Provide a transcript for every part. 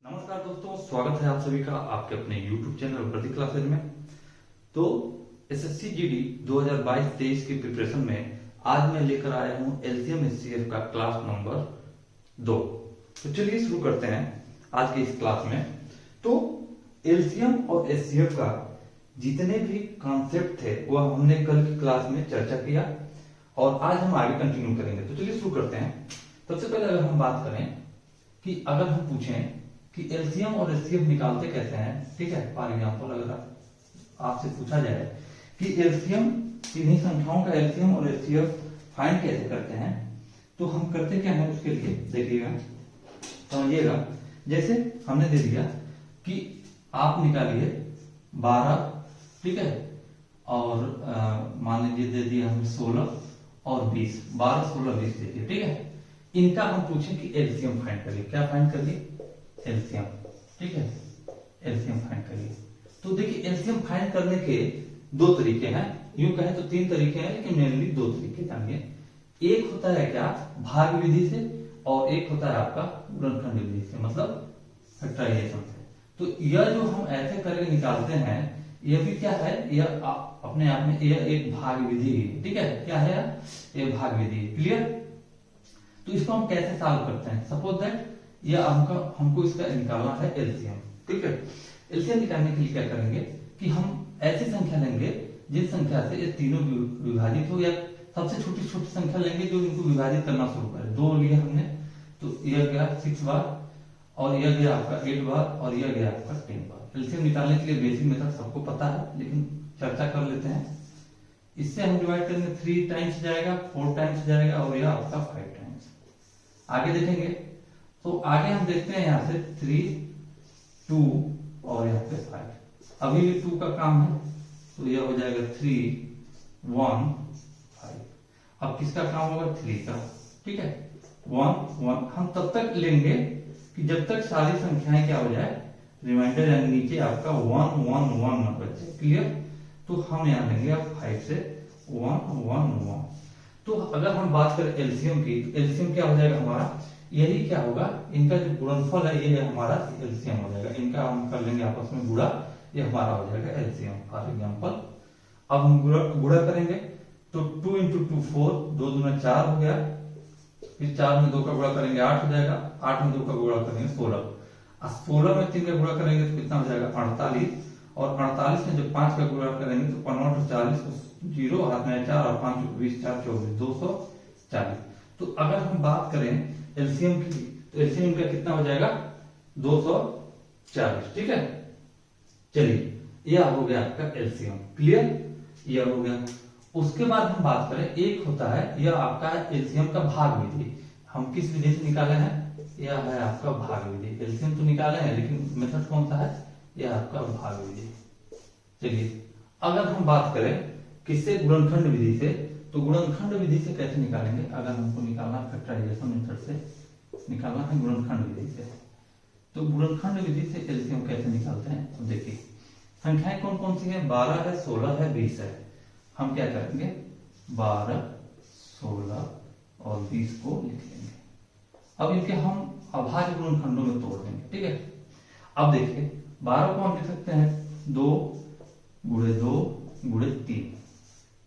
नमस्कार दोस्तों, स्वागत है आप सभी का आपके अपने YouTube चैनल प्रतीक क्लासेज में। तो एसएससी जीडी 2022-23 की प्रिपरेशन में आज मैं लेकर आया हूं एलसीएम एचसीएफ का क्लास नंबर 2। तो चलिए शुरू करते हैं आज के इस क्लास में। तो एलसीएम और एचसीएफ का जितने भी कॉन्सेप्ट थे वह हमने कल की क्लास में चर्चा किया और आज हम आगे कंटिन्यू करेंगे। तो चलिए शुरू करते हैं। सबसे पहले अगर हम बात करें कि अगर हम पूछें कि एलसीएम और एचसीएफ निकालते कैसे हैं, ठीक है। फॉर एग्जांपल अगर आपसे पूछा जाए कि एलसीएम, इन्हीं संख्याओं का एलसीएम और एचसीएफ फाइंड कैसे करते हैं, तो हम करते क्या है उसके लिए देखिएगा, समझिएगा। जैसे हमने दे दिया कि आप निकालिए 12, ठीक है, और मान लीजिए दे दिया हमने 16 और 20, 12, 16, 20 दे दिए, ठीक है। इनका हम पूछें कि एलसीएम फाइंड करिए। क्या फाइंड करिए? एलसीएम, ठीक है, एलसीएम फाइंड करिए। तो देखिए एलसीएम फाइंड करने के दो तरीके हैं, यूं कहें तो तीन तरीके हैं, लेकिन मेनली दो तरीके जानिए। एक होता है क्या, भाग विधि से, और एक होता है आपका गुणनखंड विधि से, मतलब फैक्टराइजेशन से। तो यह जो हम ऐसे करके निकालते हैं, यह भी क्या है, यह अपने आप में यह एक भाग विधि है, ठीक है। क्या है यह? भाग विधि। क्लियर? तो इसको हम कैसे सॉल्व करते हैं? सपोज दैट या हमको इसका निकालना है एलसीएम, ठीक है। एलसीएम निकालने के लिए क्या करेंगे कि हम ऐसी संख्या लेंगे जिस संख्या से ये तीनों विभाजित हो, या सबसे छोटी छोटी संख्या लेंगे जो इनको विभाजित करना शुरू करे। 2 लिया हमने, तो यह गया 6 बार, और यह गया आपका 8 बार, और यह गया आपका 10 बार। एलसीएम निकालने के लिए बेसिक मेथड सबको पता है, लेकिन चर्चा कर लेते हैं। इससे हम डिवाइड करेंगे 3 टाइम्स जाएगा, 4 टाइम्स जाएगा, और यह आपका 5 टाइम्स। आगे देखेंगे तो आगे हम देखते हैं यहाँ से 3, 2 और यहाँ पे 5। अभी भी 2 का काम है, तो यह हो जाएगा 3, 1, 5। अब किसका काम होगा? 3 का, ठीक है। 1, 1 हम तब तक लेंगे कि जब तक सारी संख्याएं क्या हो जाए, रिमाइंडर यानी नीचे आपका 1, 1, 1 न बचे। क्लियर? तो हम यहाँ लेंगे अब 5 से 1, 1, 1। तो अगर हम बात करें एलसीएम की, तो एलसीएम क्या हो जाएगा हमारा, यही क्या होगा, इनका जो गुणनफल है ये हमारा एलसीएम हो जाएगा। इनका हम कर लेंगे आपस में गुणा, ये हमारा हो जाएगा एलसीएम। फॉर एग्जांपल अब हम गुणा करेंगे तो 2 × 2 4, 2 दूना 4 हो गया। फिर 4 में 2 का गुणा करेंगे 8 हो जाएगा, 8 में 2 का गुणा करेंगे 16, और 16 में 3 का गुणा करेंगे तो कितना हो जाएगा? 48, और 48 में जब 5 का गुणा करेंगे तो 15 × 40, 0 हाथ में 4, और 5 × 20, 4 24, 240। तो अगर हम बात करें एलसीएम की, तो एलसीएम का कितना हो जाएगा? 240, ठीक है। चलिए यह हो गया आपका एलसीएम। क्लियर? यह हो गया। उसके बाद हम बात करें, एक होता है यह आपका एलसीएम का भाग विधि। हम किस विधि से निकाले हैं? यह है आपका भाग विधि। एलसीएम तो निकाले हैं, लेकिन मेथड कौन सा है? यह आपका भाग विधि। चलिए अगर हम बात करें किससे? गुणनखंड विधि से। तो गुणनखंड विधि से कैसे निकालेंगे? अगर हमको निकालना फैक्टराइजेशन मेथड से निकालना है गुणनखंड विधि से, तो गुणनखंड विधि से एलसीएम कैसे निकालते हैं? तो देखिए संख्याएं कौन कौन सी है? 12 है, 16 है, 20 है। हम क्या करेंगे? 12, 16 और 20 को लिख लेंगे। अब इनके हम अभाज्य गुणनखंडों में तोड़ देंगे, ठीक है। अब देखिए 12 को हम लिख सकते हैं 2 × 2 × 3,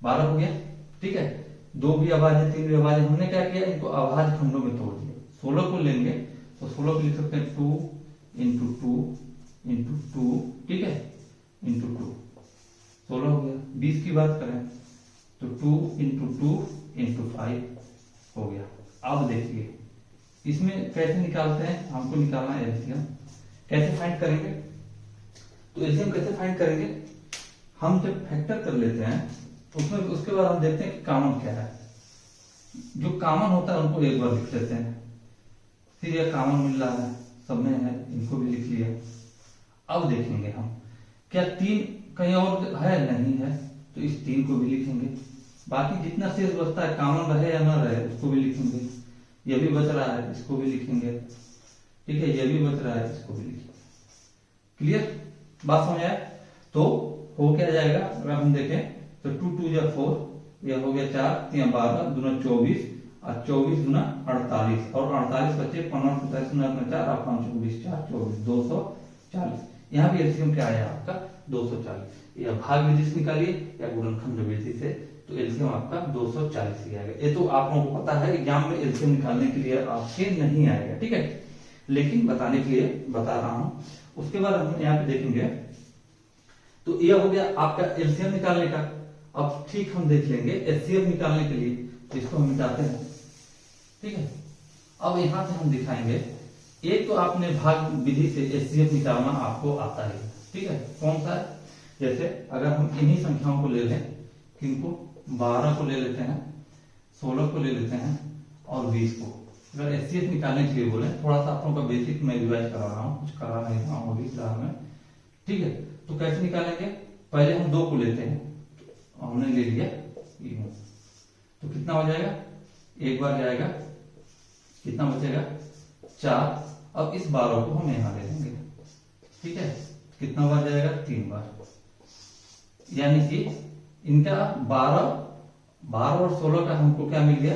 12 हो गया, ठीक है। 2 भी अभाज्य, 3 भी अभाज्य। हमने क्या किया? इनको अभाज्य खंडों में तोड़ दिया। 16 को लेंगे तो 16 को लिख सकते हैं 2 × 2 × 2, ठीक है, × 2, 16 हो गया। 20 की बात करें तो 2 × 2 × 5 हो गया। अब देखिए इसमें कैसे निकालते हैं? हमको निकालना है एलसीएम। कैसे फाइंड करेंगे? तो एलसीएम कैसे फाइंड करेंगे? हम जब फैक्टर कर लेते हैं उसमें, उसके बाद हम देखते हैं कि कॉमन क्या है। जो कॉमन होता है उनको एक बार लिख लेते हैं। फिर यह कॉमन मिल रहा है, सब में है, इनको भी लिख लिया। अब देखेंगे हम क्या 3 कहीं और है? नहीं है, तो इस 3 को भी लिखेंगे। बाकी जितना शेष बचता है, कॉमन रहे या ना रहे, उसको भी लिखेंगे। यह भी बच रहा है, इसको भी लिखेंगे, ठीक है। यह भी बच रहा है, इसको भी लिखेंगे। क्लियर? बात समझ आए? तो हो क्या जाएगा अगर हम देखें तो 2 × 2 = 4, यह हो गया 4, 3 × 12, 2 × 24, और 24 गुना 48 और 48 बच्चे 15 4 आप 5 24 4 24 240। यहाँ भी एलसीएम क्या आया आपका 240। या भाग विधि से निकालिए या गुणनखंड विधि से, तो एलसीएम आपका 240 ही आएगा। ये तो आप लोगों को पता है, एग्जाम में एलसीएम निकालने के लिए आपके नहीं आएगा, ठीक है, लेकिन बताने के लिए बता रहा हूं। उसके बाद हम यहाँ पे देखेंगे, तो यह हो गया आपका एलसीएम निकालने का। अब ठीक हम देख लेंगे एचसीएफ निकालने के लिए, तो इसको हम मिटाते हैं, ठीक है। अब यहां से हम दिखाएंगे, एक तो आपने भाग विधि से एचसीएफ निकालना आपको आता है, ठीक है। कौन सा है, जैसे अगर हम इन्हीं संख्याओं को ले लें, किनको 12 को ले लेते हैं, 16 को ले लेते हैं और 20 को, अगर एचसीएफ निकालने के लिए बोले, थोड़ा सा आप लोगों का बेसिक मैं रिवाइज करा रहा हूँ, कुछ करा नहीं रहा हूँ अभी फिलहाल में, ठीक है। तो कैसे निकालेंगे, पहले हम 2 को लेते हैं, तो हमने ले लिया, तो कितना हो जाएगा, एक बार जाएगा, कितना बचेगा 4। अब इस 12 को हम यहां ले लेंगे, ठीक है, कितना बार जाएगा 3 बार, यानी कि इनका 12 और 16 का हमको क्या मिल गया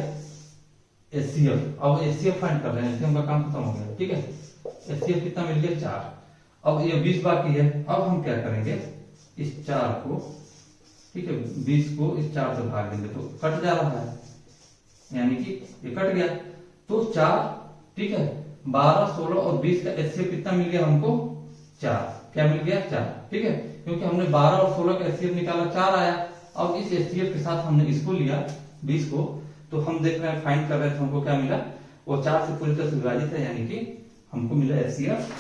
एचसीएफ। अब एचसीएफ फाइंड कर रहे हैं, एचसीएफ का काम खत्म हो गया, ठीक है। एचसीएफ कितना मिल गया 4। अब ये 20 बाकी है, अब हम क्या करेंगे, इस 4 को, ठीक है, 20 को इस 4 से भाग देंगे तो कट जा रहा है, यानी कि ये कट गया, तो 4, ठीक है। 12, 16 और 20 का एचसीएफ कितना मिल गया हमको 4, क्या मिल गया 4, ठीक है, क्योंकि हमने 12 और 16 का एचसीएफ निकाला 4 आया। अब इस एचसीएफ के साथ हमने इसको लिया 20 को, तो हम देख रहे हैं फाइंड कर रहे थे, हमको क्या मिला, वो 4 से पूरी तरह से विभाजित है, यानी कि हमको मिला एचसीएफ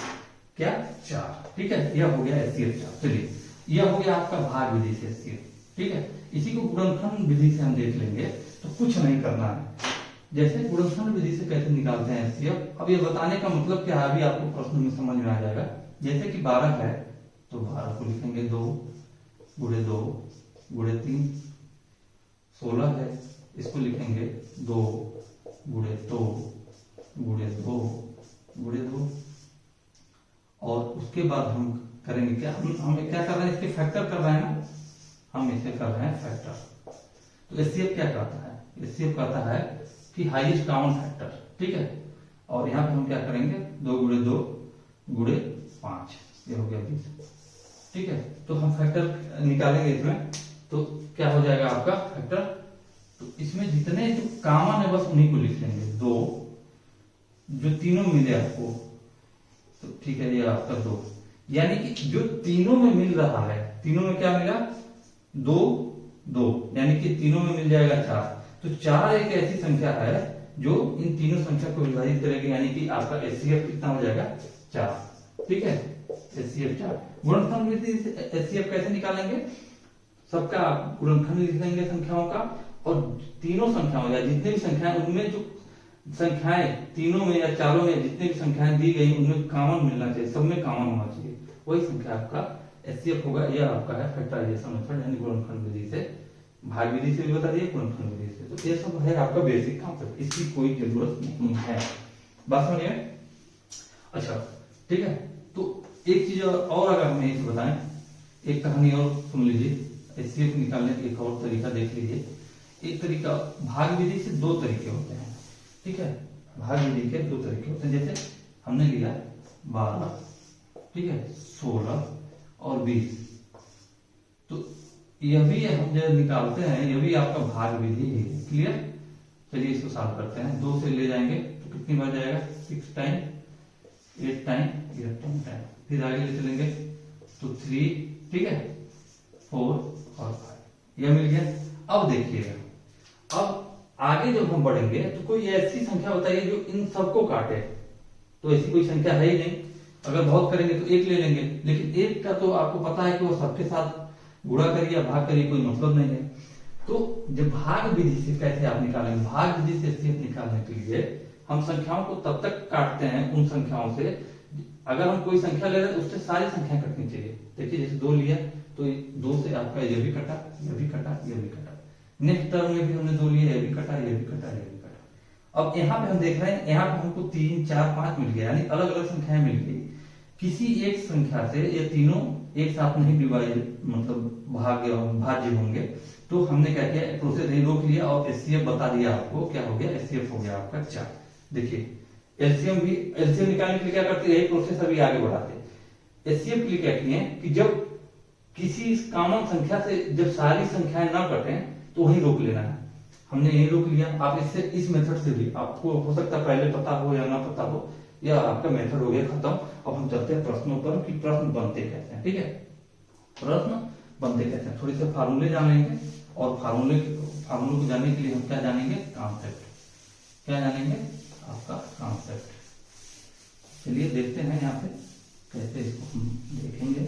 क्या 4, ठीक है। यह हो गया एचसीएफ 4। चलिए, यह हो गया आपका भाग विधि से एचसीएफ, ठीक है। इसी को गुणनखंड विधि से हम देख लेंगे, तो कुछ नहीं करना है। जैसे गुणनखंड विधि से कैसे निकालते हैं एचसीएफ, अब ये बताने का मतलब क्या है, अभी आपको प्रश्न में समझ में आ जाएगा। जैसे कि 12 है, तो 12 को लिखेंगे 2 गुणे 2 गुणे 3। 16 है, इसको लिखेंगे 2 गुणे 2 गुणे 2 गुणे 2। और उसके बाद हम करेंगे क्या, हम क्या कर रहे हैं, इसके फैक्टर कर रहे हैं ना, हम इसे कर रहे हैं फैक्टर। तो एचसीएफ क्या कहता है, एचसीएफ कहता है कि हाईएस्ट कॉमन फैक्टर, ठीक है। और यहाँ पे हम क्या करेंगे, 2 गुणे 2 गुणे 5, ये हो गया 20, ठीक है। तो हम फैक्टर निकालेंगे इसमें, तो क्या हो जाएगा आपका फैक्टर, तो इसमें जितने जो कॉमन है बस उन्हीं को लिख लेंगे। 2 जो तीनों मिले आपको, तो ठीक है, ये आपका 2, यानी कि जो तीनों में मिल रहा है, तीनों में क्या मिला 2 2, यानी कि तीनों में मिल जाएगा 4। तो 4 एक ऐसी संख्या है जो इन तीनों संख्या को विभाजित करेगी, यानी कि आपका एचसीएफ कितना हो जाएगा 4, ठीक है, एचसीएफ 4। गुणनखंड विधि से एचसीएफ कैसे निकालेंगे, सबका गुणनखंड लिख लेंगे संख्याओं का, और तीनों संख्याओं या जितने भी संख्याएं, उनमें जो संख्याएं तीनों में या चारों में जितने भी संख्याएं दी गई उनमें कॉमन मिलना चाहिए, सब में कॉमन होना चाहिए, वही संख्या आपका एचसीएफ होगा। यह आपका है फैक्टराइजेशन मेथड, यानी गुणनखंड विधि से। भाग विधि से भी बता दिए, गुणनखंड विधि से, तो ये सब है आपका बेसिक कॉन्सेप्ट, इसकी कोई जरूरत नहीं है, बात समझिए। अच्छा, ठीक है। तो एक चीज और अगर हमें इसे बताएं, एक कहानी और सुन लीजिए, एचसीएफ निकालने का एक और तरीका देख लीजिए। एक तरीका, भाग विधि से 2 तरीके होते हैं, ठीक है, भाग विधि के 2 तरीके होते हैं। जैसे हमने लिया 12, ठीक है, 16 और 20, तो यह भी हम जब निकालते हैं, यह भी आपका भाग विधि है, क्लियर। चलिए इसको सॉल्व करते हैं, 2 से ले जाएंगे तो कितनी बार जाएगा, 6 टाइम, 8 टाइम, 11 टाइम, फिर आगे ले चलेंगे तो 3, ठीक है, 4 और 5, यह मिल गया। अब देखिएगा, अब आगे जब हम बढ़ेंगे तो कोई ऐसी संख्या बताइए जो इन सबको काटे, तो ऐसी कोई संख्या है ही नहीं। अगर बहुत करेंगे तो 1 ले लेंगे, लेकिन 1 का तो आपको पता है कि वो सबके साथ गुणा करिए या भाग करिए, कोई मतलब नहीं है। तो जब भाग विधि से कैसे आप निकालेंगे, भाग विधि से एचसीएफ निकालने के लिए हम संख्याओं को तब तक काटते हैं उन संख्याओं से, अगर हम कोई संख्या ले रहे हैं उससे सारी संख्या कटनी चाहिए। देखिए जैसे 2 लिया तो 2 से आपका ये भी कटा, ये भी कटा, ये भी कटा, नेक्स्ट टर्म में भी हमने 2 लिए, ये भी कटा, ये भी कटा, ये भी कटा। अब यहाँ पे हम देख रहे हैं, यहाँ पे हमको 3, 4, 5 मिल गया, यानी अलग अलग संख्याएं मिल गई। किसी एक संख्या से ये तीनों एक साथ नहीं डिवाइड मतलब भाज्य होंगे। तो हमने क्या किया, प्रोसेस ही रोक लिया और एचसीएफ बता दिया आपको, क्या हो गया, एचसीएफ हो गया आपका 4। देखिए एलसीएम निकालने के लिए क्या करते हैं, यही प्रोसेस अभी आगे बढ़ाते हैं। एचसीएफ के लिए क्या किए कि जब किसी कॉमन संख्या से जब सारी संख्याएं ना कटें तो वही रोक लेना है। हमने यही रोक लिया। आप इससे इस मेथड से भी, आपको हो सकता है पहले पता हो या ना पता हो, या आपका मेथड हो गया खत्म। अब हम चलते हैं प्रश्नों पर कि प्रश्न बनते कैसे हैं। ठीक है, प्रश्न बनते कैसे हैं, थोड़ी से फार्मूले जानेंगे और फार्मूले को जानने के लिए हम क्या जानेंगे, कॉन्सेप्ट। क्या जानेंगे, आपका कॉन्सेप्ट। चलिए देखते हैं यहाँ पे कैसे इसको हम देखेंगे।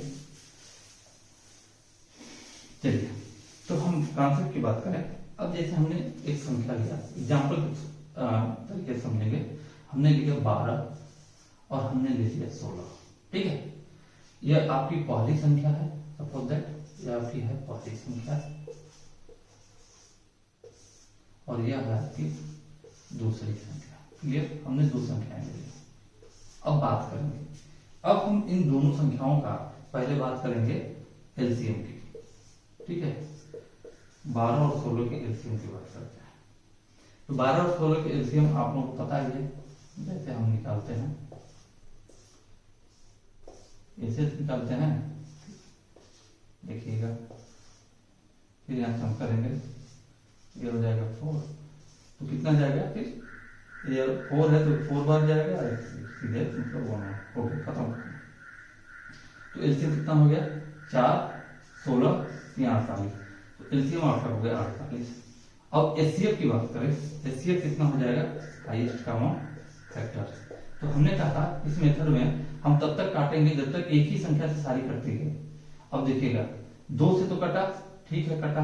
चलिए तो हम कॉन्सेप्ट की बात करें। अब जैसे हमने एक संख्या लिया, एग्जाम्पल तरीके से समझेंगे। हमने लिया 12 और हमने ले लिया 16। ठीक है, यह आपकी पहली संख्या है, सपोज दैट यह आपकी है पहली संख्या और यह है आपकी दूसरी संख्या। क्लियर, हमने दो संख्याएं ले ली। अब बात करेंगे, अब हम इन दोनों संख्याओं का पहले बात करेंगे एलसीएम की। ठीक है, 12 और 16 के एलसीएम की बात करते हैं। तो 12 और 16 के एलसीएम आप लोगों को पता ही है, जैसे हम निकालते हैं, ऐसे निकालते हैं। देखिएगा, फिर यहां से हम करेंगे, ये हो जाएगा 4। तो कितना जाएगा, फिर ये 4 है तो 4 बार जाएगा, सीधे मतलब 1 हो गया, खत्म। तो एलसीएम कितना हो गया, 4, 16, 48। तो एलसीएम आपका हो गया 48। अब एचसीएफ की बात करें, एचसीएफ कितना हो जाएगा, हाईएस्ट कॉमन फैक्टर। तो हमने कहा था इस मेथड में हम तब तक काटेंगे जब तक एक ही संख्या से सारी कटती है। अब देखिएगा, 2 से तो कटा, ठीक है कटा,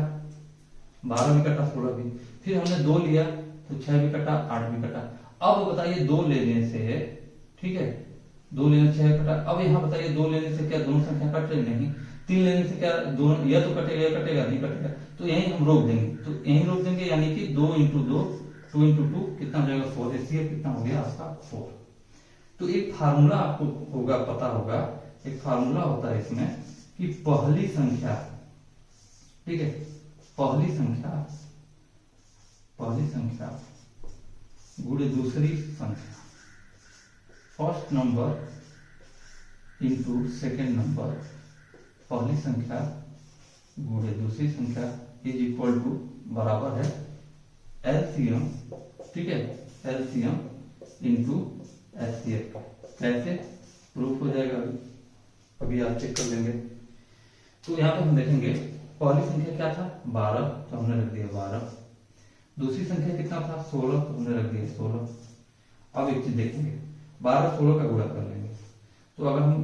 12 भी कटा, 16 भी। फिर हमने 2 लिया तो 6 भी कटा, 8 भी कटा। अब बताइए 2 लेने से, ठीक है, 2 लेने से 6 कटा। अब यहाँ बताइए 2 लेने से क्या दोनों संख्या कट रही, नहीं। 3 लेने से क्या दोनों, या तो कटेगा या कटेगा, नहीं कटेगा। तो यही हम रोक देंगे, तो यही रोक देंगे, यानी कि 2 इंटू 2, 2 इंटू 2 कितना हो जाएगा, 4। इसलिए कितना हो गया आपका 4। तो एक फार्मूला आपको होगा, पता होगा, एक फार्मूला होता है इसमें कि पहली संख्या, ठीक है, पहली संख्या गुणे दूसरी संख्या, first number into second number, पहली संख्या गुणे दूसरी संख्या इज इक्वल टू बराबर है एलसीएम। ठीक है, एलसीएम इंटू एचसीएफ। कैसे प्रूफ हो जाएगा, अभी आप चेक कर लेंगे। तो यहाँ पे हम देखेंगे पहली संख्या क्या था, 12, तो हमने रख दिया 12। दूसरी संख्या कितना था, 16, तो हमने रख दिया 16। अब एक चीज देखेंगे, 12 16 का गुणा कर लेंगे। तो अगर हम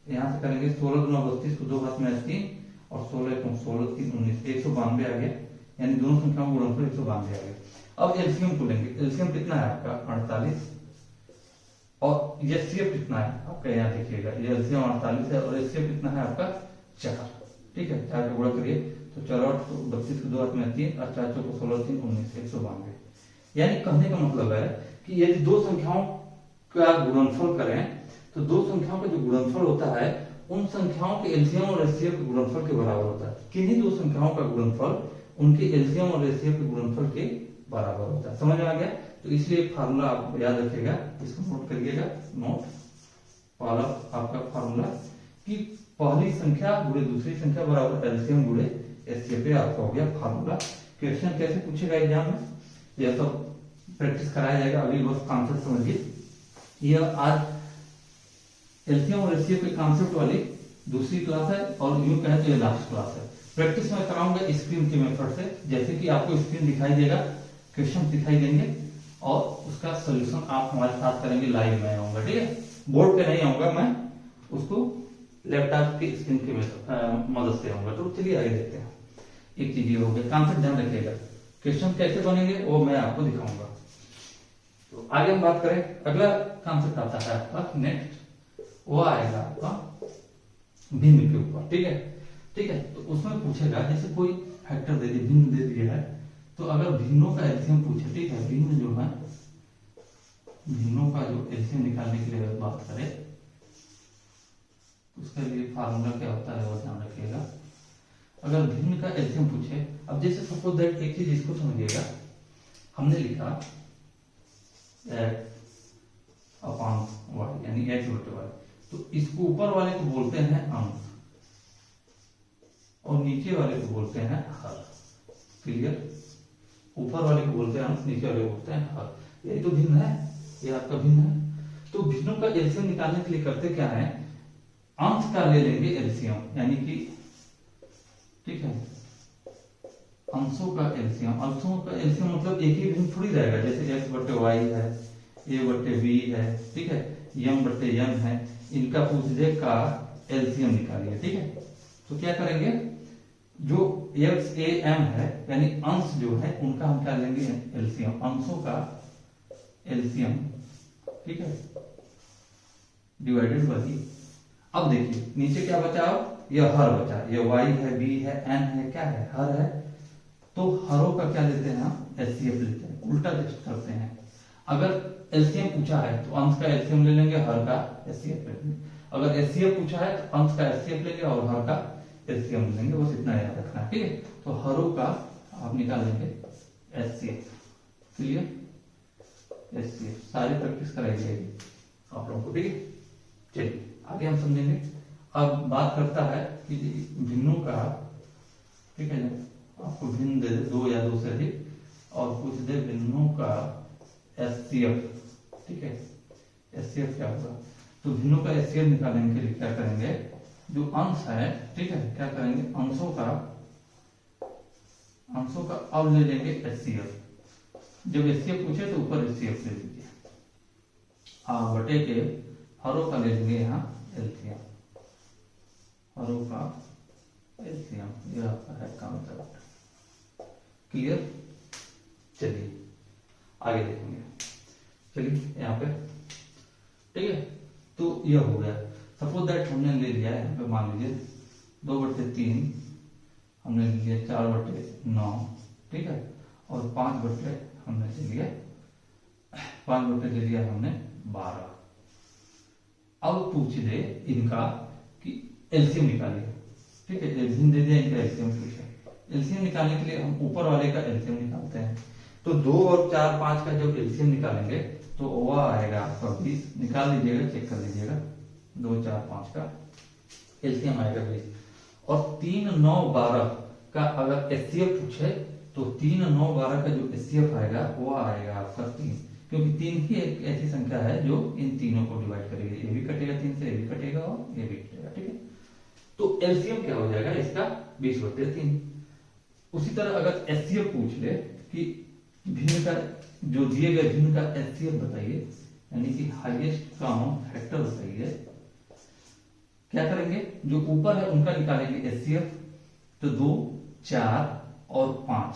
यहाँ से करेंगे 16 दूना 32 को 2 हाथ में 3 और 16 1 16 3 19, 192 आ गया, यानी दोनों संख्याओं का गुणनफल 192 आ गया। अब एलसीएम को लेंगे, एलसीएम कितना है आपका 48 और एचसीएफ कितना है आपका, यहाँ देखिएगा ये एलसीएम 48 है और एचसीएफ कितना है आपका 4। ठीक है, 4 का गुणा करिए तो 4 8 32 को 2 हाथ में 3 और 4 को 16 3 19, 192। यानी कहने का मतलब है कि यदि दो संख्याओं का गुणनफल करें तो दो संख्याओं का जो गुणनफल होता है उन संख्याओं के एलसीएम और एचसीएफ के गुणनफल के बराबर होता है। किन्हीं दो संख्याओं का गुणनफल उनके एलसीएम और एचसीएफ के गुणनफल के बराबर होता है। समझ में आ गया? तो इसलिए फार्मूला आप याद रखिएगा, इसको नोट करिएगा। नोट वाला आपका फार्मूला कि पहली संख्या गुणे दूसरी संख्या बराबर एलसीएम गुणे एचसीएफ, आपका हो गया फार्मूला। क्वेश्चन कैसे पूछेगा एग्जाम में, यह सब प्रैक्टिस कराया जाएगा। अभी बस कॉन्सेप्ट समझिए। यह आज एलसीएम और एचसीएफ के कॉन्सेप्ट वाली दूसरी क्लास है और यूं कहें तो ये लास्ट क्लास है। प्रैक्टिस में कराऊंगा स्क्रीन के मेथड से, जैसे कि आपको स्क्रीन दिखाई देगा, क्वेश्चन दिखाई देंगे और उसका सोल्यूशन आप हमारे साथ करेंगे। लाइव में आऊंगा, ठीक है, बोर्ड पे नहीं आऊंगा, मैं उसको लैपटॉप की स्क्रीन की मदद से आऊंगा। तो चलिए आगे देखते हैं। एक चीज ये हो गया, कॉन्सेप्ट ध्यान रखिएगा, क्वेश्चन कैसे बनेंगे वो मैं आपको दिखाऊंगा। तो आगे हम बात करें, अगला कॉन्सेप्ट आता है आपका नेक्स्ट, वो आएगा आपका भिन्न के ऊपर। ठीक है, ठीक है। तो उसमें पूछेगा जैसे कोई फैक्टर दे दिया, भिन्न दे दिया है, तो अगर भिन्नों का एलसीएम पूछे, ठीक है, भिन्न जो है, भिन्नों का जो एलसीएम निकालने के लिए बात करें उसके लिए फार्मूला क्या होता है वो ध्यान रखिएगा। अगर भिन्न का एलसीएम पूछे, अब जैसे सपोज दैट एक चीज इसको समझिएगा, हमने लिखा x अपॉन y यानी x बटे y, तो इसको ऊपर वाले को बोलते हैं अंश और नीचे वाले को बोलते हैं हर। क्लियर? ऊपर वाले को बोलते हैं अंश, नीचे वाले को बोलते हैं हर। ये तो भिन्न है, ये आपका भिन्न है। तो भिन्नों का एलसीएम निकालने के लिए करते क्या है, अंश का ले लेंगे एलसीएम, यानी कि ठीक है अंशों का एलसीएम। अंशों का एलसीएम मतलब एक ही भिन्न थोड़ी रहेगा, जैसे x बटे y है, a बटे b है, ठीक है, m बटे n है, इनका पूछ दे का एलसीएम निकालिए। ठीक है, तो क्या करेंगे, जो x a m है यानी अंश जो है उनका हम क्या लेंगे एलसीएम, अंशों का एलसीएम, ठीक है, डिवाइडेड बाई। अब देखिए नीचे क्या बचा, यह हर बचा, ये y है, b है, n है, क्या है, हर है। तो हरों का क्या लेते हैं हम, एचसीएफ लेते हैं, उल्टा टेस्ट करते हैं। अगर एलसीएम पूछा है तो अंश का एलसीएम ले लेंगे, हर का एचसीएफ ले लेंगे। अगर एचसीएफ पूछा है तो अंश का एचसीएफ लेंगे और हर का एलसीएम ले लेंगे, बस इतना याद रखना है। ठीक है, तो हरों का आप निकालेंगे एचसीएफ। क्लियर? एचसीएफ सारी प्रैक्टिस कराई जाएगी आप लोगों को। ठीक है, चलिए आगे हम समझेंगे। अब बात करता है कि भिन्नों का, ठीक है, आपको भिन्न दे दे दो या दो से अधिक और पूछ दे भिन्नों का एचसीएफ। ठीक है, एचसीएफ क्या होगा, तो भिन्नों का एचसीएफ निकालने के लिए क्या करेंगे, जो अंश है, ठीक है, क्या करेंगे, अंशों का अब ले लेंगे एचसीएफ। जब एचसीएफ पूछे तो ऊपर एचसीएफ ले लीजिए, बटे के हरों का ले लेंगे यहाँ एलसीएम, हरों का एलसीएम, यह आपका है का मतलब। क्लियर? चलिए आगे देखेंगे। चलिए यहाँ पे, ठीक है, तो यह हो गया। सपोज दैट हमने ले लिया यहाँ पे, मान लीजिए 2/3 हमने ले लिया, 4/9, ठीक है, और 5 हमने ले लिया, 5 ले लिया हमने 12। अब पूछ दे इनका कि एलसीएम निकालिए। ठीक है, एलसीएम दे दिया, इनका एलसीएम पूछे। एलसीएम निकालने के लिए हम ऊपर वाले का एलसीएम निकालते हैं। तो 2 और 4, 5 का जब एलसीएम निकालेंगे तो वह आएगा आपका 20। निकाल लीजिएगा, चेक कर लीजिएगा, 2, 4, 5 का एलसीएम आएगा 20। और 3, 9, 12 का अगर एचसीएफ पूछे तो 3, 9, 12 का जो एचसीएफ आएगा वो आएगा आपका 3, क्योंकि 3 ही एक ऐसी संख्या है जो इन तीनों को डिवाइड करेगी। ये भी कटेगा 3 से, ये भी कटेगा और ये भी कटेगा। ठीक है, तो एलसीएम क्या हो जाएगा इसका, 20/3। उसी तरह अगर एचसीएफ पूछ ले कि भिन्न का, जो दिए गए भिन्न का एचसीएफ बताइए, यानी कि हाईएस्ट कॉमन फैक्टर बताइए, क्या करेंगे, जो ऊपर है उनका निकालेंगे एचसीएफ। तो 2, 4 और 5,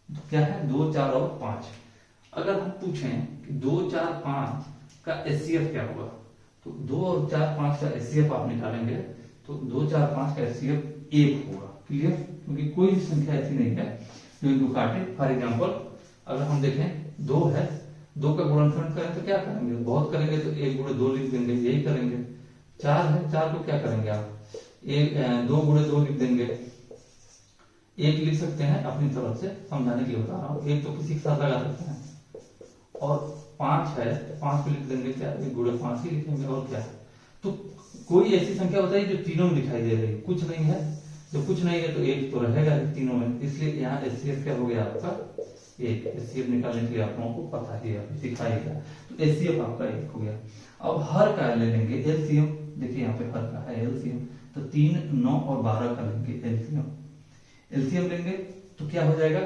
तो क्या है 2, 4 और 5। अगर हम पूछें कि 2, 4, 5 का एचसीएफ क्या होगा, तो 2 और 4, 5 का एचसीएफ आप निकालेंगे तो 2, 4, 5 का एचसीएफ 1 होगा। क्लियर? क्योंकि कोई भी संख्या ऐसी नहीं है जो इनको काटे। फॉर एग्जांपल अगर हम देखें 2 है, 2 का गुणनखंड करें तो क्या करेंगे, बहुत करेंगे तो 1 × 2 लिख देंगे, यही करेंगे। 4 है, 4 को क्या करेंगे आप, 2 × 2 लिख देंगे, 1 लिख सकते हैं अपनी तरफ से, समझाने के लिए बता रहा हूँ। 1 तो किसी के साथ लगा सकते हैं। और 5 है तो 5 को लिख देंगे, क्या 1 × 5 ही लिखेंगे, और क्या। तो कोई ऐसी संख्या होता है जो तीनों में दिखाई दे रही, कुछ नहीं है, जो कुछ नहीं है तो 1 तो रहेगा तीनों में, इसलिए यहाँ एचसीएफ क्या हो गया आपका 1। एचसीएफ निकालने के लिए आप लोगों को पता ही है, सिखाएगा, तो एचसीएफ आपका 1 हो गया। अब हर का ले लेंगे एलसीएम, देखिए यहाँ पे हर का है एलसीएम, तो 3, 9 और 12 का लेंगे एलसीएम। एलसीएम लेंगे तो क्या हो जाएगा,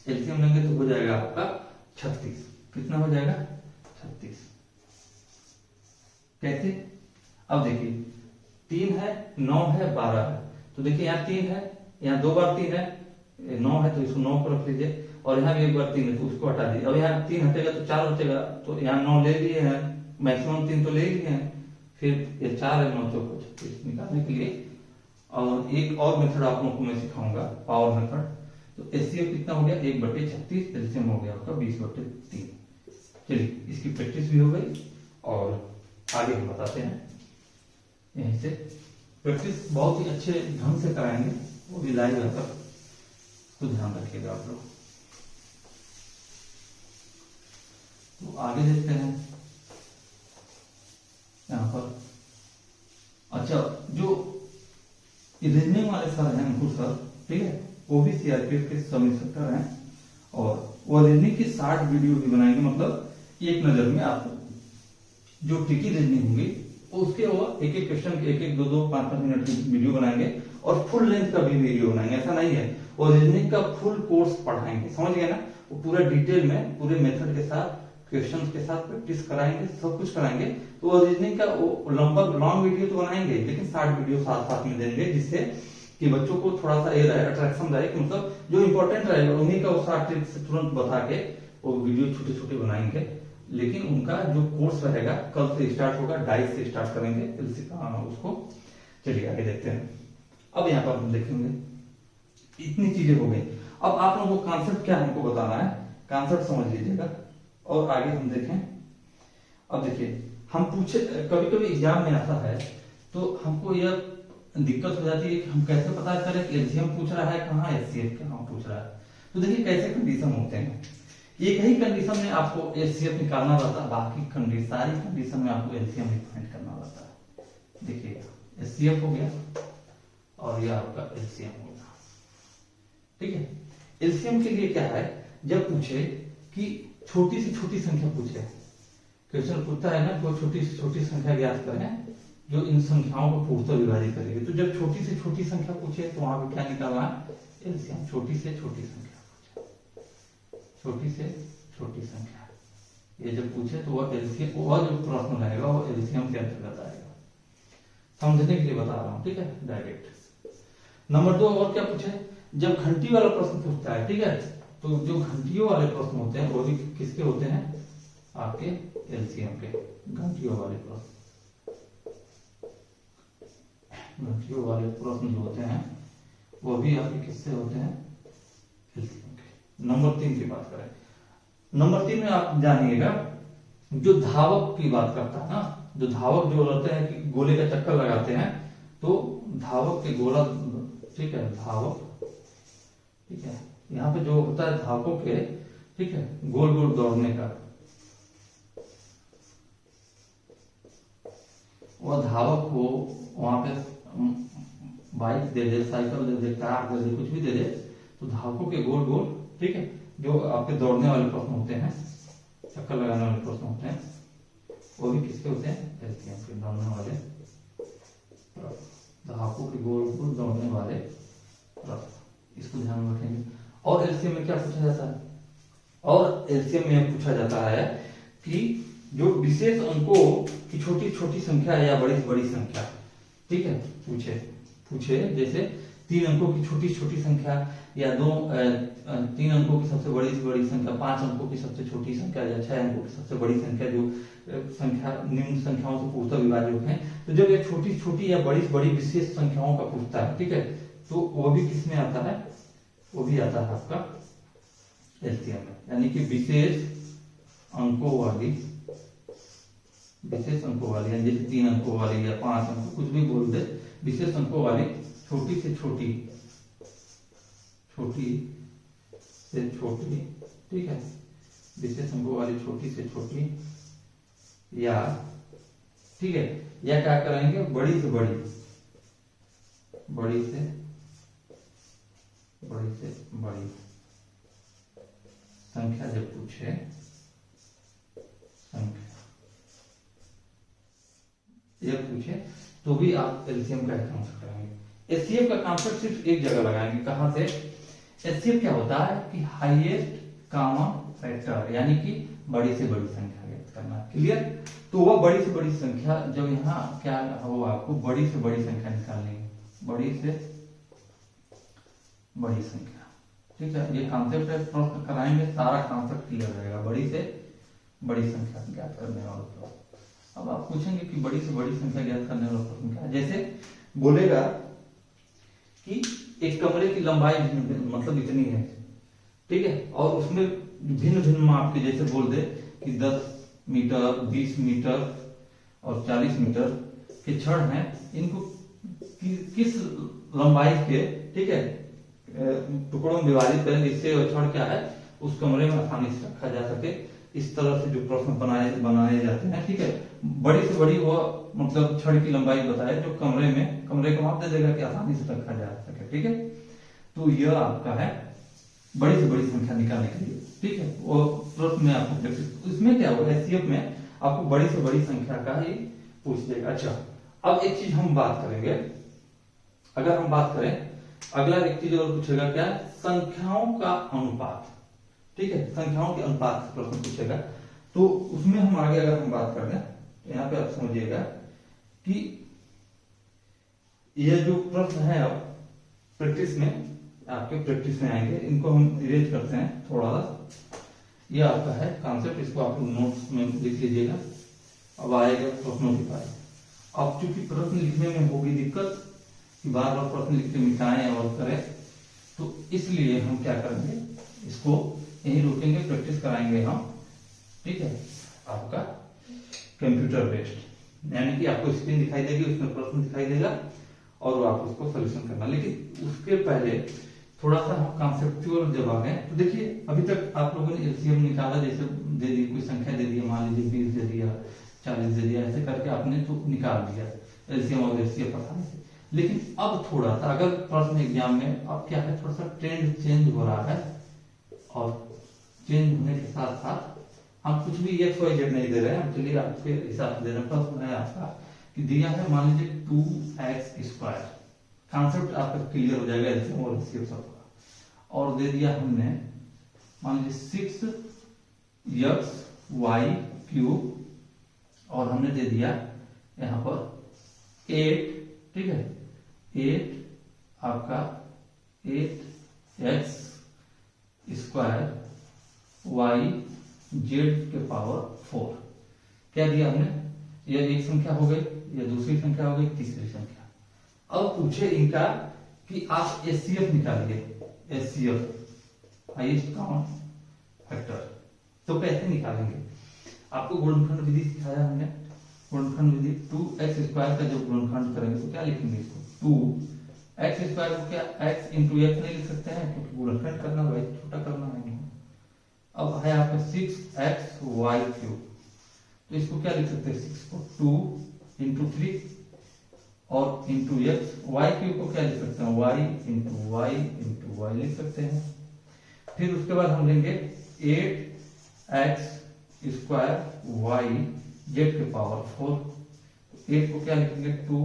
एलसीएम लेंगे तो हो जाएगा आपका 36। कितना हो जाएगा, 36। कैसे, अब देखिए 3 है, 9 है, 12 है, तो देखिए यहाँ 3 है, यहाँ 2 बार 3 है, 9 है तो इसको 9 को रख लीजिए, और यहाँ भी 1 बार 3 है तो उसको हटा दीजिए। अब यहाँ 3 हटेगा तो 4 बचेगा, तो यहाँ 9 ले लिए हैं, मैक्सिमम 3 तो ले लिए हैं, फिर ये 4 है, 9 चौको 36 निकालने के लिए। और एक और मेथड आप लोगों को मैं सिखाऊंगा, पावर मेथड। तो एचसीएफ कितना हो गया, 1/36, एलसीएम हो गया आपका 20/3। चलिए इसकी प्रैक्टिस भी हो गई और आगे हम बताते हैं। यहीं से प्रैक्टिस बहुत ही अच्छे ढंग से कराएंगे, वो भी लाइव आकर, तो ध्यान रखिएगा आप लोग। तो आगे देखते हैं यहाँ पर। अच्छा, जो रीजनिंग वाले सर हैं अंकुर सर, ठीक है, वो भी सीआरपीएफ के सब इंस्ट्रक्टर हैं, और वो रीजनिंग की 60 वीडियो भी बनाएंगे, मतलब एक नजर में आप जो ट्रिकी रीजनिंग होंगी उसके वो एक एक क्वेश्चन के एक 2-5 मिनट की वीडियो बनाएंगे, और फुल लेंथ का भी वीडियो बनाएंगे। ऐसा नहीं है, वो रीजनिंग का फुल कोर्स पढ़ाएंगे, समझ गए ना, वो पूरा डिटेल में पूरे मेथड के साथ क्वेश्चंस के साथ प्रैक्टिस कराएंगे, सब कुछ कराएंगे। तो वो रीजनिंग का वो लंबा लॉन्ग वीडियो तो बनाएंगे, लेकिन 60 वीडियो साथ साथ में देंगे, जिससे कि बच्चों को थोड़ा सा ये रहे, अट्रैक्शन रहे, कि मतलब जो इंपॉर्टेंट रहेगा उन्हीं का वो 60 ट्रिक से तुरंत बता के वो वीडियो छोटे छोटे बनाएंगे। लेकिन उनका जो कोर्स रहेगा कल से स्टार्ट होगा, डाइस से स्टार्ट करेंगे उसको। चलिए आगे देखते हैं। अब यहाँ पर हम देखेंगे, इतनी चीजें हो गई। अब आप लोगों को कॉन्सेप्ट क्या हमको बताना है, कॉन्सेप्ट समझ लीजिएगा, और आगे हम देखें। अब देखिए, हम पूछे, कभी कभी एग्जाम में आता है तो हमको यह दिक्कत हो जाती है कि हम कैसे पता करें कि एलसीएम पूछ रहा है कहाँ, एचसीएफ कहाँ पूछ रहा है। तो देखिए कैसे कंडीशन होते हैं, एक ही कंडीशन में आपको एचसीएफ निकालना रहता है, बाकी सारी कंडीशन में आपको एलसीएम फाइंड करना रहता है। देखिए एचसीएफ हो गया और यह आपका एलसीएम हो गया, ठीक है। एलसीएम के लिए क्या है, जब पूछे कि छोटी से छोटी संख्या पूछे, क्वेश्चन पूछता है ना, तो छोटी से छोटी संख्या ज्ञात करें जो इन संख्याओं को पूर्णतः विभाजित करेगी। तो जब छोटी से छोटी संख्या पूछे तो वहां पे क्या निकालना है, एलसीएम। छोटी से छोटी संख्या पूछे, छोटी से छोटी संख्या, ये जब पूछे तो वह एलसीएम, वह जो प्रश्न रहेगा वो एलसीएम के अंतर्गत आएगा। समझने के लिए बता रहा हूँ, ठीक है, डायरेक्ट। नंबर 2 और क्या पूछे, जब घंटी वाला प्रश्न पूछता है, ठीक है, तो जो घंटियों वाले प्रश्न होते हैं वो भी किसके होते हैं, आपके एलसीएम के। घंटियों वाले प्रश्न, घंटियों वाले प्रश्न जो होते हैं वो भी आपके किससे होते हैं, एलसीएम के। नंबर 3 की बात करें, नंबर 3 में आप जानिएगा, जो धावक की बात करता है ना, जो धावक जो रहते हैं कि गोले का चक्कर लगाते हैं, तो धावक के गोला, ठीक है, धावक, ठीक है, यहाँ पे जो होता है धावकों के, ठीक है, गोल गोल दौड़ने का, वह धावक को वहां पे बाइक दे दे, साइकिल दे दे, कार दे दे, कुछ भी दे दे, तो धावकों के गोल गोल, ठीक है, जो आपके दौड़ने वाले प्रश्न होते हैं, चक्कर लगाने वाले प्रश्न होते हैं, वो भी किसके होते हैं, एलसीएम के। दौड़ने वाले धावकों के गोल गोल दौड़ने वाले प्रश्न, इसको ध्यान में रखेंगे। और एलसीएम में क्या पूछा जाता है, और एलसीएम में पूछा जाता है कि जो विशेष अंकों की छोटी छोटी संख्या या बड़ी से बड़ी संख्या, ठीक है, पूछे जैसे 3 अंकों की छोटी छोटी संख्या, या 3 अंकों की सबसे बड़ी से बड़ी संख्या, 5 अंकों की सबसे छोटी संख्या, या 6 अंकों की सबसे बड़ी संख्या, जो संख्या निम्न संख्याओं से पूर्णतः विभाज्य है। तो जब ये छोटी छोटी या बड़ी से बड़ी विशेष संख्याओं का पूछता है, ठीक है, तो वो भी किसमें आता है, वो भी आता है आपका एलसीएम में। यानी कि विशेष अंकों वाली, जैसे 3 अंकों वाली या 5 अंकों, कुछ भी बोल दे, विशेष अंकों वाली छोटी से छोटी, ठीक है, विशेष अंकों वाली छोटी से छोटी, या ठीक है, या क्या करेंगे, बड़ी से बड़ी संख्या जब पूछे, ये पूछे तो भी आप एलसीएम का इस्तेमाल करेंगे। एचसीएफ का कॉन्सेप्ट सिर्फ एक जगह लगाएंगे, कहां से, एचसीएफ क्या होता है कि हाईएस्ट कॉमन फैक्टर, यानी कि बड़ी से बड़ी संख्या व्यक्त करना। क्लियर, तो वह बड़ी से बड़ी संख्या, जब यहाँ क्या हो, आपको बड़ी से बड़ी संख्या निकालनी है, बड़ी से बड़ी संख्या, ठीक है, ये कॉन्सेप्ट है, प्रश्न कराएंगे, सारा कॉन्सेप्ट क्लियर रहेगा, बड़ी से बड़ी संख्या ज्ञात करने वाला प्रश्न। अब आप पूछेंगे कि बड़ी से बड़ी संख्या ज्ञात करने वाला प्रश्न क्या है, जैसे बोलेगा कि एक कमरे की लंबाई मतलब इतनी है, ठीक है, और उसमें भिन्न भिन्न माप के, जैसे बोल दे कि 10 मीटर, 20 मीटर और 40 मीटर, के छड़ हैं इनको किस लंबाई के, ठीक है, टुकड़ों में विभाजित करें जिससे वो छड़ क्या है उस कमरे में आसानी से रखा जा सके। इस तरह से जो प्रश्न बनाए जाते हैं, ठीक है, बड़ी से बड़ी वो मतलब छड़ की लंबाई बताए जो कमरे का माप दे देगा कि आसानी से रखा जा सके, ठीक है। तो यह आपका है बड़ी से बड़ी संख्या निकालने के लिए, ठीक है। वो प्रश्न में आपको इसमें क्या होगा, एचसीएफ में आपको बड़ी से बड़ी संख्या का ही पूछ देगा। अच्छा, अब एक चीज हम बात करेंगे, अगर हम बात करें अगला एक चीज और पूछेगा क्या, संख्याओं का अनुपात, ठीक है, संख्याओं के अनुपात से प्रश्न पूछेगा। तो उसमें हम आगे अगर हम बात कर रहे हैं तो यहाँ पे आप समझिएगा कि यह जो प्रश्न है अब प्रैक्टिस में, आपके प्रैक्टिस में आएंगे, इनको हम इरेज करते हैं थोड़ा सा। ये आपका है कॉन्सेप्ट, इसको आप लोग नोट्स में लिख लीजिएगा। अब आएगा प्रश्नों के पास। अब चूंकि प्रश्न लिखने में होगी दिक्कत कि बार बार प्रश्न लिख के मिटाएं और करें, तो इसलिए हम क्या करेंगे, इसको यहीं रोकेंगे, प्रैक्टिस कराएंगे हम, ठीक है, आपका कंप्यूटर बेस्ड, यानी कि आपको स्क्रीन दिखाई देगी, उसमें प्रश्न दिखाई देगा और वो आप उसको सोल्यूशन करना। लेकिन उसके पहले थोड़ा सा हम कॉन्सेप्चुअल जब आ गए तो देखिए, अभी तक आप लोगों ने एलसीएम निकाला, जैसे दे दी कोई संख्या दे दी, मान लीजिए 20 दे दिया, 40 दे दिया, ऐसे करके आपने तो निकाल दिया एलसीएम और एचसीएफ आसानी से। लेकिन अब थोड़ा सा अगर प्रश्न एग्जाम में अब क्या है, थोड़ा सा ट्रेंड चेंज हो रहा है, और चेंज होने के साथ साथ हम कुछ भी एक्स वाई जेड नहीं दे रहे हैं, हम चलिए आपके हिसाब से दे रहे हैं। प्रश्न है आपका कि दिया है मान लीजिए 2x², कॉन्सेप्ट आपका क्लियर हो जाएगा एलसीएम और एचसीएफ सबका। और दे दिया हमने मान लीजिए 6xy³ और हमने दे दिया यहाँ पर 8, ठीक है, 8 आपका 8x² y/4। क्या दिया हमने, यह एक संख्या हो गई, यह दूसरी संख्या हो गई, तीसरी संख्या। अब पूछे इनका कि आप एचसीएफ निकालिए, एचसीएफ हाईएस्ट कॉमन फैक्टर, तो कैसे निकालेंगे। आपको गुणनखंड विधि सिखाया हमने, गुणनखंड विधि 2x² का जब गुणनखंड करेंगे तो क्या लिखेंगे इसको, 2x² को क्या x इंटू एक्स नहीं लिख सकते हैं, क्योंकि गुणनखंड करना भाई छोटा करना है। अब है आपका 6xy³, तो इसको क्या लिख सकते हैं, 6 को 2 इंटू 3 और इंटू एक्स, y³ को क्या लिख सकते हैं, y इंटू y लिख सकते हैं। फिर उसके बाद हम लेंगे 8x²y/4, 8 को क्या लिखेंगे 2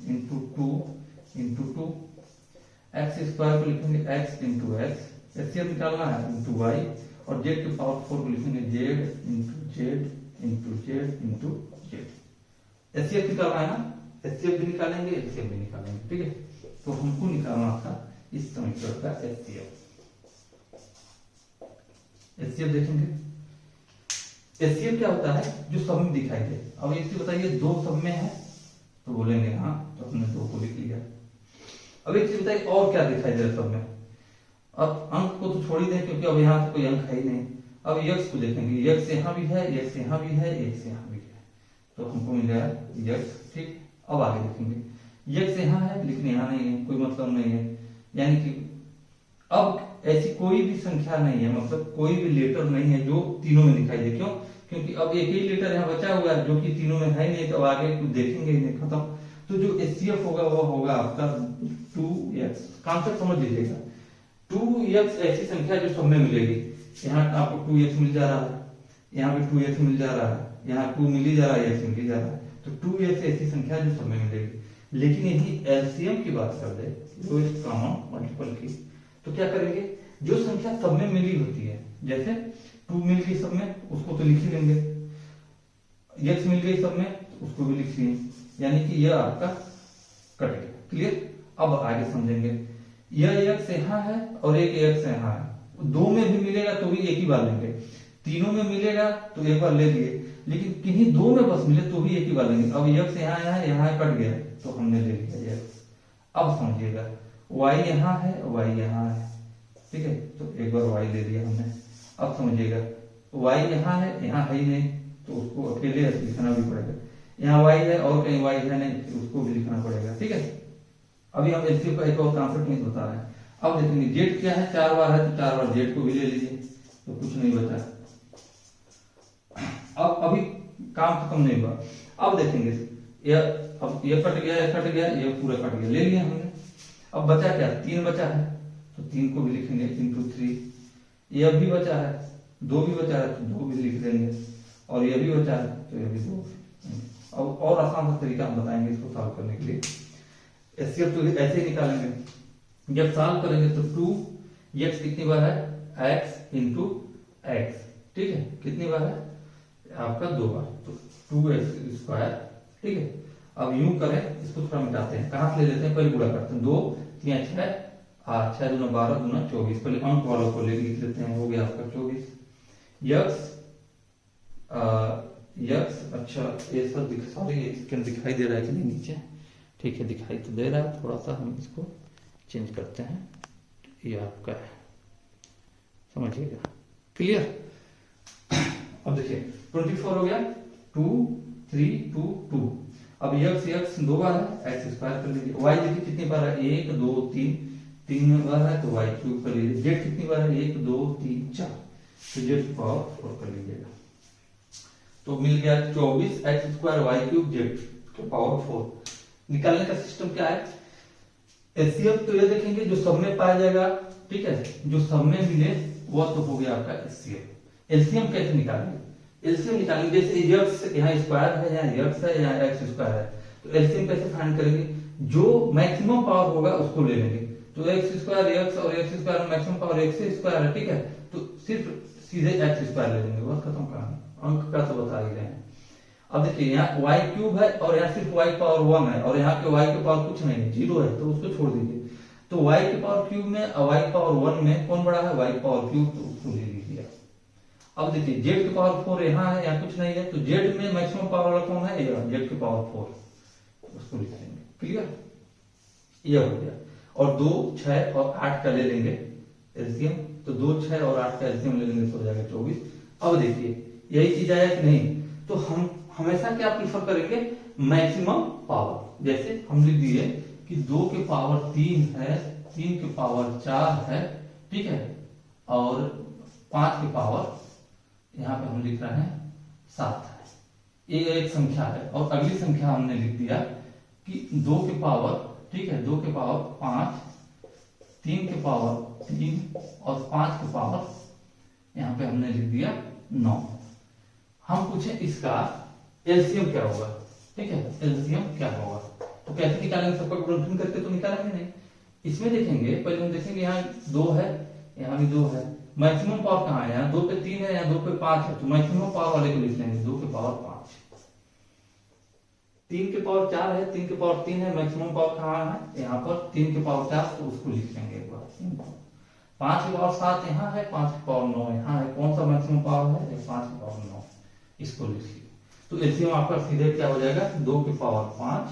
इंटू 2 x² को लिखेंगे x इंटू एक्स, एचसीएफ निकालना है इंटू y, और z के पावर 4 को लिखेंगे z इंटू z। एचसीएफ निकालना है ना, एचसीएफ भी निकालेंगे, एचसीएफ भी निकालेंगे, ठीक है। तो हमको निकालना था इस समीकरण का एचसीएफ। एचसीएफ देखेंगे, एचसीएफ क्या होता है, जो सब में दिखाई दे। अब एक चीज बताइए, 2 सब में है तो बोलेंगे हाँ, तो हमने 2 को लिख लिया। अब एक चीज बताइए और क्या दिखाई दे रहा सब में। अब अंक को तो छोड़ ही दें क्योंकि अब यहाँ तो कोई अंक है ही नहीं। अब यक्स को देखेंगे, यक्स यहाँ भी है, यक्स यहाँ भी है, यक्स यहाँ भी है, तो हमको मिल जाएगा यक्स, ठीक। अब आगे देखेंगे, यक्स यहाँ है लेकिन यहाँ नहीं है, कोई मतलब नहीं है, यानी कि अब ऐसी कोई भी संख्या नहीं है, मतलब कोई भी लेटर नहीं है जो तीनों में दिखाई दे। क्यों, क्योंकि अब एक ही लेटर यहाँ बचा हुआ है जो कि तीनों में है नहीं, तो अब आगे कुछ देखेंगे ही नहीं, खत्म। तो जो एचसीएफ होगा वो होगा आपका 2x। कॉन्सेप्ट समझ लीजिएगा, 2x ऐसी संख्या जो सब में मिलेगी। यहाँ आपको 2x मिल जा रहा है, यहाँ पे 2x मिल जा रहा है, यहाँ 2 मिल ही जा रहा है, x मिल ही जा रहा है, तो 2x ऐसी संख्या जो सब में मिलेगी। लेकिन यही एलसीएम की बात कर दे, लोएस्ट कॉमन मल्टीपल की, तो क्या करेंगे, जो संख्या सब में मिली होती है, जैसे 2 मिल गई सब में, उसको तो लिख ही लेंगे, x मिल गई सब में, उसको भी लिख लिए, यानी कि यह आपका कट गया। क्लियर। अब आगे समझेंगे, यह x यहाँ है और एक x यहाँ है, 2 में भी मिलेगा तो भी एक ही बार लेंगे, तीनों में मिलेगा तो एक बार ले लिए, लेकिन किन्हीं 2 में बस मिले तो भी एक ही बार लेंगे। अब x यहाँ है, यहाँ कट गया तो हमने ले लिया x। अब समझिएगा, y यहाँ है, y यहाँ है, ठीक है, तो एक बार y ले लिया हमने। अब समझिएगा, y यहाँ है, यहाँ है ही नहीं, तो उसको अकेले लिखना भी पड़ेगा। यहाँ y है और कहीं y है नहीं, उसको भी लिखना पड़ेगा। ठीक है, अभी हम एलसीएम का एक और कॉन्सेप्ट नहीं बता रहे हैं। अब देखेंगे जेड क्या है, 4 बार है तो 4 बार जेड को भी ले लीजिए, तो कुछ नहीं बचा। अब अभी काम खत्म नहीं हुआ, अब देखेंगे अब ये कट गया, ये कट गया, ये पूरा कट गया, ले लिया हमने। अब बचा क्या, 3 बचा है, तो 3 को भी लिखेंगे इंटू 3। ये भी बचा है, 2 भी बचा है, तो 2 भी लिख देंगे, और ये भी बचा है तो ये भी 2। अब और आसान सा तरीका हम बताएंगे इसको सॉल्व करने के लिए। एचसीएफ तो ऐसे ही निकालेंगे, जब सॉल्व करेंगे तो 2x कितनी बार है, x इंटू एक्स। ठीक है, कितनी बार है आपका, 2 बार, तो 2x स्क्वायर। ठीक है, अब यूं करें, इसको थोड़ा मिटाते हैं, कहां से ले लेते हैं, पहले गुणा करते हैं, 2 3 6 8, 6 दूना 12 दूना 24, पहले अंक वालों को ले लिख लेते हैं, हो गया आपका 24। यक्स अच्छा ये सब सॉरी दिखाई दे रहा है कि नहीं नीचे, ठीक है दिखाई तो दे रहा है, थोड़ा सा हम इसको चेंज करते हैं, ये आपका है, समझिएगा, क्लियर। अब देखिए 24 हो गया, 2 3 2 2। अब यक्स 2 बार है, एक्स स्क्वायर कर लीजिए। वाई देखिए कितनी बार है, 1 2 3 बार है, तो वाई क्यूब कर लीजिए। जेड कितनी बार है, 1 2 3 4, तो जेड की पावर 4 कर लीजिएगा, तो मिल गया 24 x square y cube z की पावर 4। निकालने का सिस्टम क्या है, एचसीएफ तो ये देखेंगे जो सब में पाया जाएगा, ठीक है, जो सब में मिले वह तो हो गया आपका एचसीएफ। एलसीएम कैसे निकालेंगे, एलसीएम निकालेंगे जैसे यक्स यहाँ स्क्वायर है, यहाँ यक्स है, यहाँ एक्स स्क्वायर है, तो एलसीएम कैसे फाइंड करेंगे, जो मैक्सिमम पावर होगा उसको ले लेंगे, तो एक्स स्क्वायर एक्स और x square maximum power x square है। ठीक है, तो सिर्फ सीधे एक्स स्क्वायर ले लेंगे, बस खत्म कहानी, अंक का तो बता ही रहे हैं। अब देखिए यहाँ वाई क्यूब है और यहाँ सिर्फ वाई पावर 1 है, और यहाँ पे वाई की पावर कुछ नहीं है, 0 है, तो उसको छोड़ दीजिए। तो वाई की पावर क्यूब में और वाई पावर 1 में कौन बड़ा है, वाई पावर क्यूब, तो उसको ले लीजिए। अब देखिए जेड की पावर 4 यहाँ है, यहाँ कुछ नहीं है, तो जेड में मैक्सिमम पावर वाला कौन है, जेड की पावर 4, उसको लिख लेंगे, क्लियर, ये हो गया। और 2 6 और 8 का ले लेंगे एलसीएम, तो 2 6 और 8 का एलसीएम ले लेंगे तो हो जाएगा 24। अब देखिए यही चीज आया कि नहीं, तो हम हमेशा क्या प्रीफर करेंगे, मैक्सिमम पावर। जैसे हम लिख दिए कि 2 के पावर 3 है, 3 के पावर 4 है, ठीक है, और 5 के पावर यहाँ पे हम लिख रहे हैं 7 है, ये एक संख्या है। और अगली संख्या हमने लिख दिया कि 2 के पावर, ठीक है, 2 के पावर 5, 3 के पावर 3 और 5 के पावर यहाँ पे हमने लिख दिया 9। हम पूछे इसका एलसीएम क्या होगा, ठीक है, एलसीएम क्या होगा, तो कैसे निकालेंगे, सबका गुणनखंड करके तो निकालेंगे नहीं। इसमें देखेंगे, पहले हम देखेंगे यहाँ 2 है, यहाँ भी 2 है, मैक्सिमम पावर कहाँ है, यहाँ 2 पे 3 है, यहाँ 2 पे 5 है, तो मैक्सिमम पावर वाले को लिख लेंगे 2 के पावर 5। 3 के पावर 4 है, 3 के पावर 3 है, मैक्सिमम पावर कहाँ है, यहाँ पर 3 के पावर 4, तो उसको लिख लेंगे एक बार। 5 के पावर 7 यहाँ है, 5 के पावर 9 यहाँ है, कौन सा मैक्सिमम पावर है, 5 के पावर 9, इसको लिख लीजिए। तो एलसीएम आपका सीधे क्या हो जाएगा, 2 के पावर 5,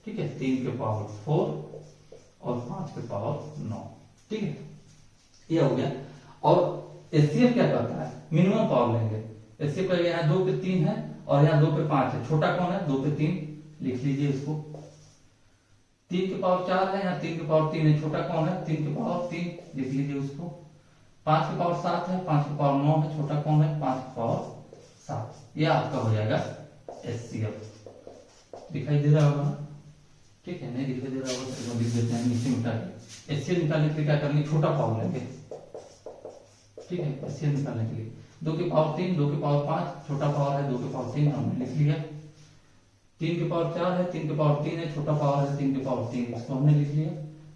ठीक है, 3 के पावर 4 और 5 के पावर 9, ठीक है, ये हो गया। और एचसीएफ क्या करता है, मिनिमम पावर लेंगे। एचसीएफ का यहाँ 2 पे 3 है और यहाँ 2 पे 5 है, छोटा कौन है, 2 पे 3, लिख लीजिए इसको। 3 के पावर 4 है, यहाँ 3 के पावर 3 है, छोटा कौन है, 3 के पावर 3, लिख लीजिए उसको। 5 के पावर 7 है, 5 के पावर 9 है, छोटा कौन है, 5 के पावर 7। ये आपका हो जाएगा एचसीएफ। दिखाई दे रहा होगा, ठीक है, नहीं दिखाई दे रहा होगा तो लिख देते हैं नीचे मिटा के। एचसीएफ निकालने के लिए क्या करेंगे, छोटा पावर लेंगे, ठीक है, एचसीएफ निकालने के लिए 2 के पावर 3, 2 के पावर 5, छोटा पावर है 2 के पावर 3, हमने लिख लिया। 3 के पावर 4 है, 3 के पावर 3 है, छोटा पावर है 3 के पावर 3, इसको हमने लिख लिया।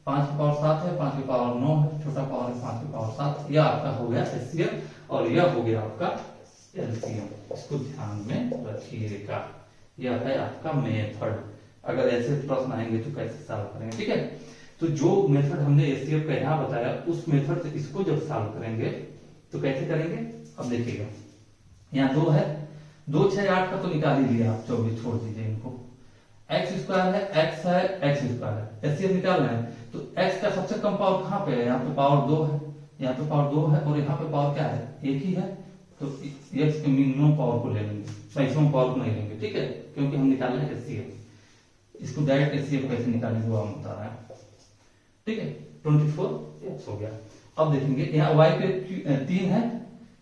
5 के पावर 7 है, 5 के पावर 9 है, छोटा पावर है 5 के पावर 7। यह आपका हो गया एचसीएफ और यह हो गया आपका एलसीएम, इसको ध्यान में रखिएगा। यह है आपका मेथड, अगर ऐसे प्रश्न आएंगे तो कैसे सॉल्व करेंगे, ठीक है। तो जो मेथड हमने एचसीएफ का यहाँ बताया, उस मेथड से इसको जब सॉल्व करेंगे तो कैसे करेंगे, अब देखिएगा, यहाँ 2 है, 2 6 8 का तो निकाल ही लिया आप, 24 छोड़ दीजिए इनको। एक्स स्क्वायर है, एक्स है, एक्स स्क्वायर है, एचसीएफ निकाल रहे हैं, तो एक्स का सबसे कम पावर कहाँ पे है, यहाँ पे पावर 2 है, यहाँ पे पावर 2 है और यहाँ पे पावर क्या है, एक ही है, तो x के मिनिमम पावर को ले लेंगे, मैक्सिमम पावर को नहीं लेंगे, ठीक है, क्योंकि हम निकालना है एचसीएफ। इसको डायरेक्ट एचसीएफ कैसे निकालेंगे वो हम बता रहे हैं, ठीक है। 24x हो गया। अब देखेंगे यहाँ y पे 3 है,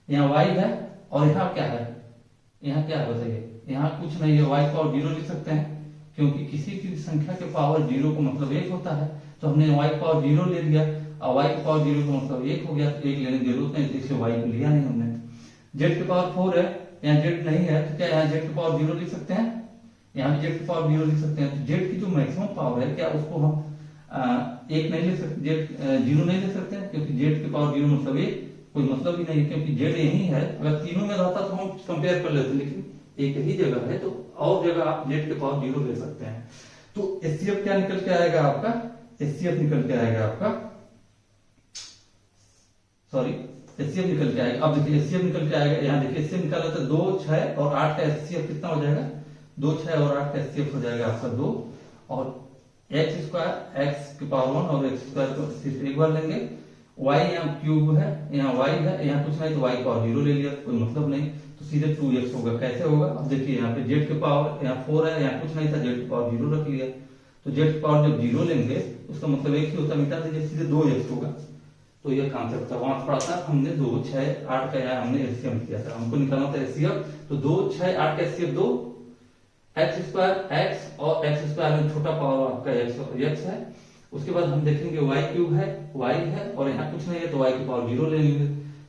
यहाँ y है, और यहाँ क्या है, यहाँ क्या है बताइए, यहाँ कुछ नहीं है, y पावर 0 लिख सकते हैं, क्योंकि किसी की संख्या के पावर 0 का मतलब 1 होता है, तो हमने y पावर 0 ले लिया, और y की पावर 0 का मतलब 1 हो गया, तो 1 लेने की जरूरत नहीं, तो इसलिए y को लिया नहीं हमने। z की पावर 4 है, यहाँ z नहीं है, तो क्या यहाँ z की पावर 0 लिख सकते हैं, यहाँ भी z की पावर 0 लिख सकते हैं। तो z की जो मैक्सिमम पावर है, क्या उसको हम एक नहीं ले सकते, जीरो नहीं ले सकते हैं, क्योंकि z की पावर 0 मतलब 1, कोई मतलब ही नहीं है, क्योंकि z यही है। अगर तीनों में रहता तो हम कंपेयर कर लेते, लेकिन एक ही जगह है, तो और जगह आप z की पावर 0 ले सकते हैं। तो एचसीएफ क्या निकल के आएगा आपका, एचसीएफ निकल के आएगा आपका, सॉरी एचसीएफ निकल के आएगा। अब देखिए एचसीएफ निकल के आएगा, यहाँ देखिए एचसीएफ निकाला था 2, 6 और 8 का एचसीएफ कितना हो जाएगा, 2, 6 और 8 का एचसीएफ हो जाएगा आपका 2, और एक्स स्क्वायर एक्स की पावर 1 और एक्स स्क्वायर को सिर्फ एक बार लेंगे, y यहाँ क्यूब है, यहाँ y है, यहाँ कुछ नहीं तो y पावर 0 ले लिया, कोई मतलब नहीं, तो सीधे 2x होगा। कैसे होगा, अब देखिए यहाँ पे z की पावर यहाँ 4 है, यहाँ कुछ नहीं था, z की पावर 0 रख लिया, तो z की पावर जब 0 लेंगे उसका मतलब एक ही होता, मिटा दीजिए, सीधे 2x होगा। तो ये कॉन्सेप्ट था, वहां पढ़ा था हमने 2, 6, 8 का, यहाँ हमने एचसीएफ किया था, हमको निकालना था एचसीएफ, तो 2, 6, 8 का एचसीएफ 2, एक्स स्क्वायर एक्स और एक्स स्क्वायर में छोटा पावर आपका एक्स है। उसके बाद हम देखेंगे y क्यूब है, y है, और यहाँ कुछ नहीं है तो y की पावर 0 ले लेंगे,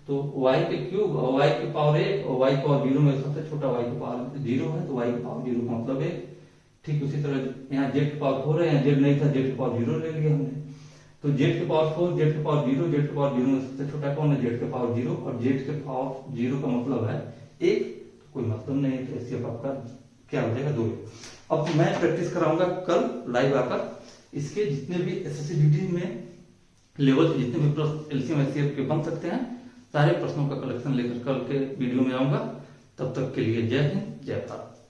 तो y के क्यूब और y की पावर 1 और y पावर 0 में सबसे छोटा y की पावर 0 है, तो y की पावर 0 का मतलब 1। ठीक उसी तरह यहाँ z की पावर 4 है, यहाँ z नहीं था, z की पावर 0 ले लिया हमने, तो z की पावर 4, z की पावर 0, z की पावर 0 में सबसे छोटा कौन है, z की पावर 0, और z की पावर 0 का मतलब है 1, कोई मतलब नहीं है, तो एचसीएफ आपका क्या हो जाएगा 2। अब मैं प्रैक्टिस कराऊंगा कल लाइव आकर, इसके जितने भी एसएससी में लेवल के जितने भी प्रश्न एलसीएम एचसीएफ के बन सकते हैं, सारे प्रश्नों का कलेक्शन लेकर कल के वीडियो में आऊंगा। तब तक के लिए जय हिंद, जय भारत।